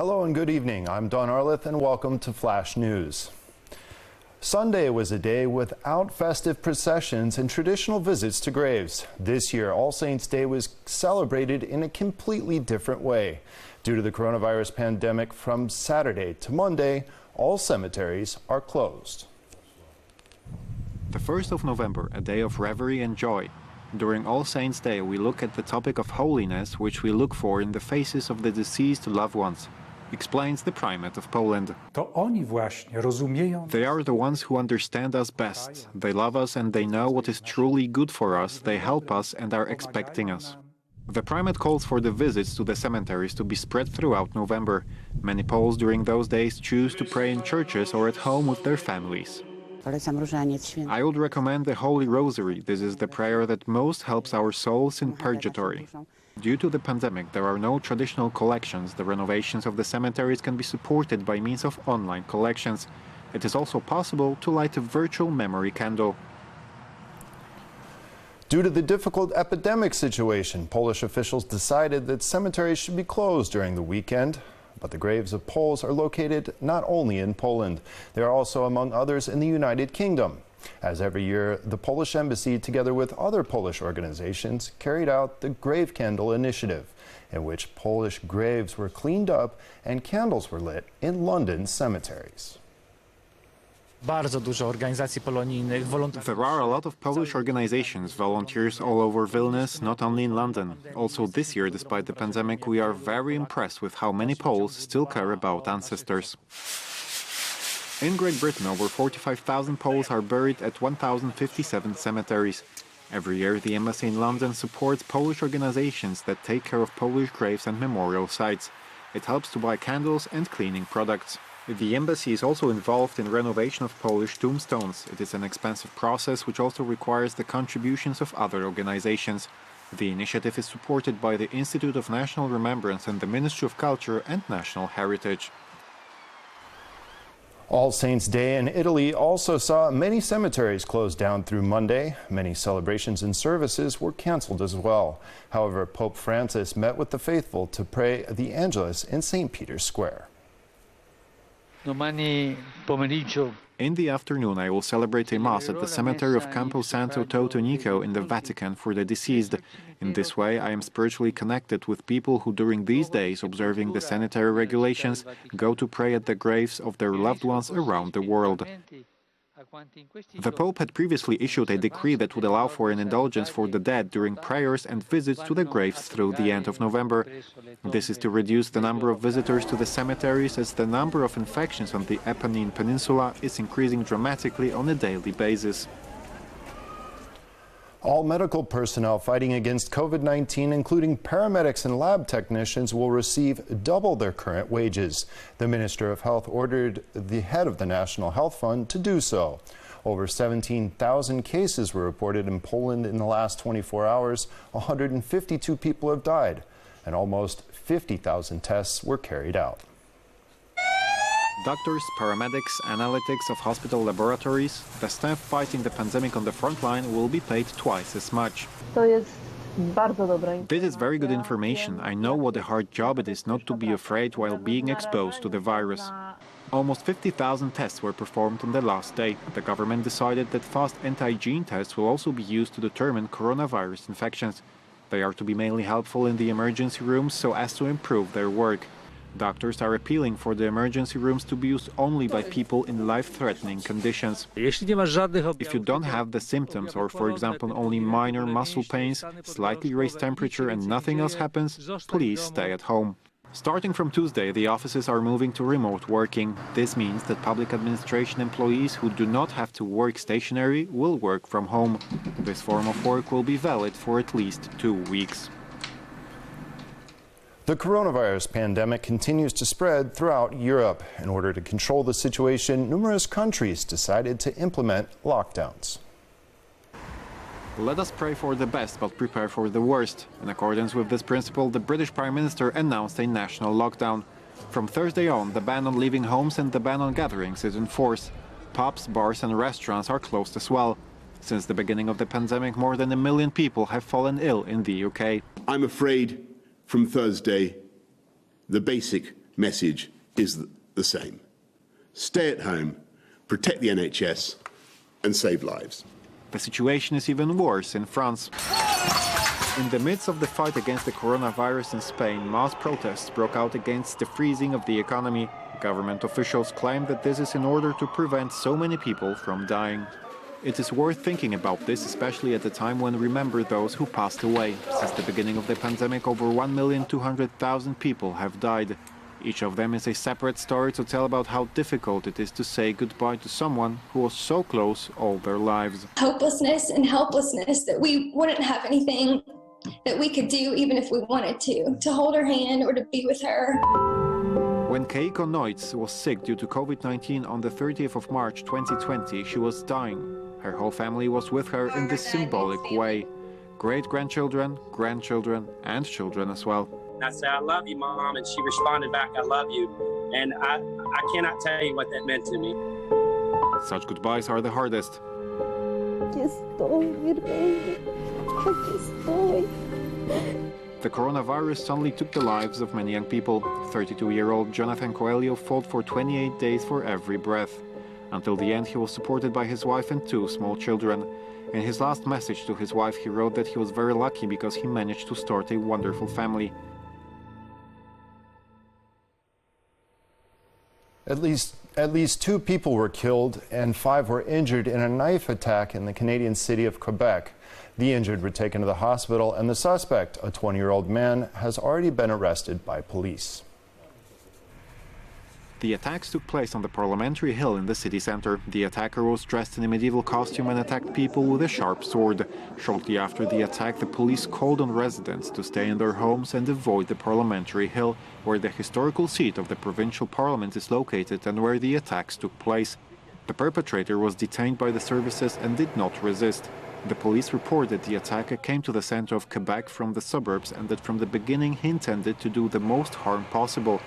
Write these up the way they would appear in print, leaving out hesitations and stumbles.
Hello and good evening. I'm Don Arleth and welcome to Flash News. Sunday was a day without festive processions and traditional visits to graves. This year, All Saints' Day was celebrated in a completely different way. Due to the coronavirus pandemic, from Saturday to Monday, all cemeteries are closed. The 1st of November, a day of reverie and joy. During All Saints' Day, we look at the topic of holiness, which we look for in the faces of the deceased loved ones, explains the primate of Poland. They are the ones who understand us best. They love us and they know what is truly good for us. They help us and are expecting us. The primate calls for the visits to the cemeteries to be spread throughout November. Many Poles during those days choose to pray in churches or at home with their families. I would recommend the Holy Rosary. This is the prayer that most helps our souls in purgatory. Due to the pandemic, there are no traditional collections. The renovations of the cemeteries can be supported by means of online collections. It is also possible to light a virtual memory candle. Due to the difficult epidemic situation, Polish officials decided that cemeteries should be closed during the weekend. But the graves of Poles are located not only in Poland, they are also, among others, in the United Kingdom. As every year, the Polish Embassy, together with other Polish organizations, carried out the Grave Candle Initiative, in which Polish graves were cleaned up and candles were lit in London cemeteries. There are a lot of Polish organizations, volunteers all over Vilnius, not only in London. Also this year, despite the pandemic, we are very impressed with how many Poles still care about ancestors. In Great Britain, over 45,000 Poles are buried at 1,057 cemeteries. Every year, the Embassy in London supports Polish organizations that take care of Polish graves and memorial sites. It helps to buy candles and cleaning products. The Embassy is also involved in renovation of Polish tombstones. It is an expensive process which also requires the contributions of other organizations. The initiative is supported by the Institute of National Remembrance and the Ministry of Culture and National Heritage. All Saints' Day in Italy also saw many cemeteries closed down through Monday. Many celebrations and services were canceled as well. However, Pope Francis met with the faithful to pray the Angelus in St. Peter's Square. In the afternoon, I will celebrate a Mass at the cemetery of Campo Santo Teutonico in the Vatican for the deceased. In this way, I am spiritually connected with people who during these days, observing the sanitary regulations, go to pray at the graves of their loved ones around the world. The Pope had previously issued a decree that would allow for an indulgence for the dead during prayers and visits to the graves through the end of November. This is to reduce the number of visitors to the cemeteries, as the number of infections on the Apennine Peninsula is increasing dramatically on a daily basis. All medical personnel fighting against COVID-19, including paramedics and lab technicians, will receive double their current wages. The Minister of Health ordered the head of the National Health Fund to do so. Over 17,000 cases were reported in Poland in the last 24 hours. 152 people have died, and almost 50,000 tests were carried out. Doctors, paramedics, analytics of hospital laboratories, the staff fighting the pandemic on the front line will be paid twice as much. This is very good information. I know what a hard job it is not to be afraid while being exposed to the virus. Almost 50,000 tests were performed on the last day. The government decided that fast antigen tests will also be used to determine coronavirus infections. They are to be mainly helpful in the emergency rooms so as to improve their work. Doctors are appealing for the emergency rooms to be used only by people in life-threatening conditions. If you don't have the symptoms or, for example, only minor muscle pains, slightly raised temperature and nothing else happens, please stay at home. Starting from Tuesday, the offices are moving to remote working. This means that public administration employees who do not have to work stationary will work from home. This form of work will be valid for at least 2 weeks. The coronavirus pandemic continues to spread throughout Europe. In order to control the situation, numerous countries decided to implement lockdowns. Let us pray for the best, but prepare for the worst. In accordance with this principle, the British Prime Minister announced a national lockdown. From Thursday on, the ban on leaving homes and the ban on gatherings is in force. Pubs, bars and restaurants are closed as well. Since the beginning of the pandemic, more than 1 million people have fallen ill in the UK. I'm afraid from Thursday, the basic message is the same. Stay at home, protect the NHS, and save lives. The situation is even worse in France. In the midst of the fight against the coronavirus in Spain, mass protests broke out against the freezing of the economy. Government officials claim that this is in order to prevent so many people from dying. It is worth thinking about this, especially at a time when we remember those who passed away. Since the beginning of the pandemic, over 1,200,000 people have died. Each of them is a separate story to tell about how difficult it is to say goodbye to someone who was so close all their lives. Hopelessness and helplessness, that we wouldn't have anything that we could do even if we wanted to hold her hand or to be with her. When Keiko Neutz was sick due to COVID-19 on the 30th of March 2020, she was dying. Her whole family was with her in this symbolic way. Great-grandchildren, grandchildren, and children as well. I said, "I love you, Mom," and she responded back, "I love you." And I cannot tell you what that meant to me. Such goodbyes are the hardest. The coronavirus suddenly took the lives of many young people. 32-year-old Jonathan Coelho fought for 28 days for every breath. Until the end, he was supported by his wife and 2 small children. In his last message to his wife, he wrote that he was very lucky because he managed to start a wonderful family. At least 2 people were killed and 5 were injured in a knife attack in the Canadian city of Quebec. The injured were taken to the hospital, and the suspect, a 20-year-old man, has already been arrested by police. The attacks took place on the Parliamentary Hill in the city center. The attacker was dressed in a medieval costume and attacked people with a sharp sword. Shortly after the attack, the police called on residents to stay in their homes and avoid the Parliamentary Hill, where the historical seat of the provincial parliament is located and where the attacks took place. The perpetrator was detained by the services and did not resist. The police reported the attacker came to the center of Quebec from the suburbs and that from the beginning he intended to do the most harm possible.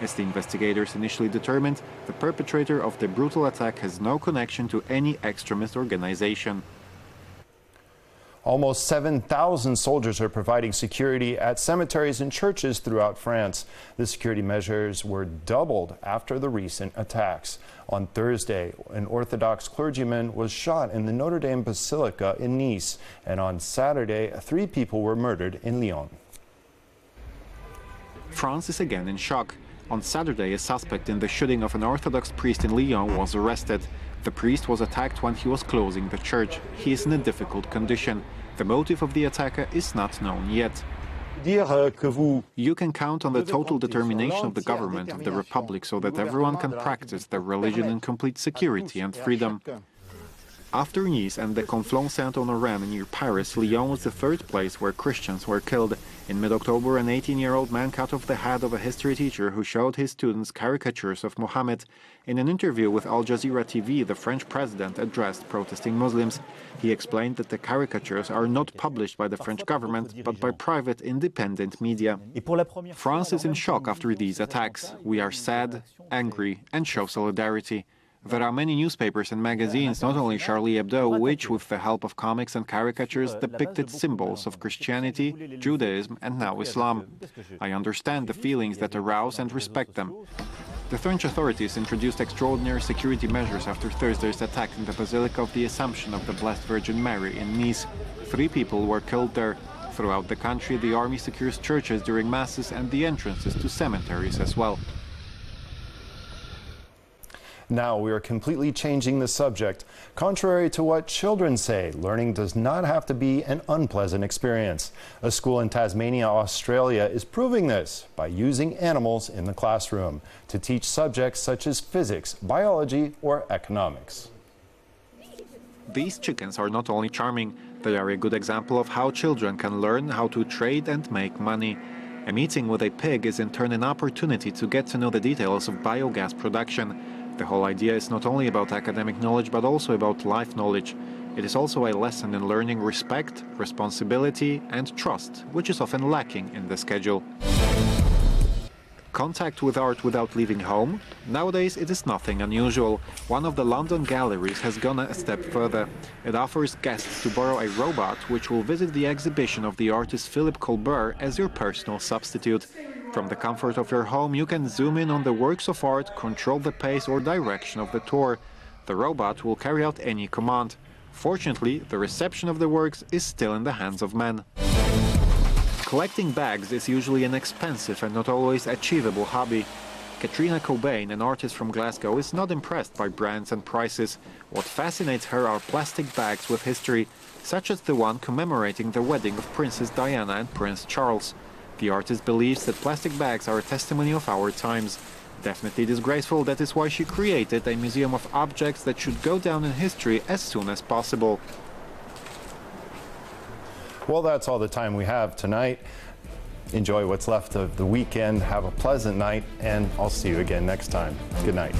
As the investigators initially determined, the perpetrator of the brutal attack has no connection to any extremist organization. Almost 7,000 soldiers are providing security at cemeteries and churches throughout France. The security measures were doubled after the recent attacks. On Thursday, an Orthodox clergyman was shot in the Notre Dame Basilica in Nice, and on Saturday, 3 people were murdered in Lyon. France is again in shock. On Saturday, a suspect in the shooting of an Orthodox priest in Lyon was arrested. The priest was attacked when he was closing the church. He is in a difficult condition. The motive of the attacker is not known yet. You can count on the total determination of the government of the Republic so that everyone can practice their religion in complete security and freedom. After Nice and the Conflans-Saint-Honorat near Paris, Lyon was the 3rd place where Christians were killed. In mid-October, an 18-year-old man cut off the head of a history teacher who showed his students caricatures of Mohammed. In an interview with Al Jazeera TV, the French president addressed protesting Muslims. He explained that the caricatures are not published by the French government, but by private independent media. France is in shock after these attacks. We are sad, angry, and show solidarity. There are many newspapers and magazines, not only Charlie Hebdo, which, with the help of comics and caricatures, depicted symbols of Christianity, Judaism, and now Islam. I understand the feelings that arouse and respect them. The French authorities introduced extraordinary security measures after Thursday's attack in the Basilica of the Assumption of the Blessed Virgin Mary in Nice. 3 people were killed there. Throughout the country, the army secures churches during masses and the entrances to cemeteries as well. Now we are completely changing the subject. Contrary to what children say, learning does not have to be an unpleasant experience. A school in Tasmania, Australia is proving this by using animals in the classroom to teach subjects such as physics, biology, or economics. These chickens are not only charming, they are a good example of how children can learn how to trade and make money. A meeting with a pig is in turn an opportunity to get to know the details of biogas production. The whole idea is not only about academic knowledge, but also about life knowledge. It is also a lesson in learning respect, responsibility, and trust, which is often lacking in the schedule. Contact with art without leaving home? Nowadays, it is nothing unusual. One of the London galleries has gone a step further. It offers guests to borrow a robot, which will visit the exhibition of the artist Philip Colbert as your personal substitute. From the comfort of your home, you can zoom in on the works of art, control the pace or direction of the tour. The robot will carry out any command. Fortunately, the reception of the works is still in the hands of men. Collecting bags is usually an expensive and not always achievable hobby. Katrina Cobain, an artist from Glasgow, is not impressed by brands and prices. What fascinates her are plastic bags with history, such as the one commemorating the wedding of Princess Diana and Prince Charles. The artist believes that plastic bags are a testimony of our times. Definitely disgraceful, that is why she created a museum of objects that should go down in history as soon as possible. Well, that's all the time we have tonight. Enjoy what's left of the weekend, have a pleasant night, and I'll see you again next time. Good night.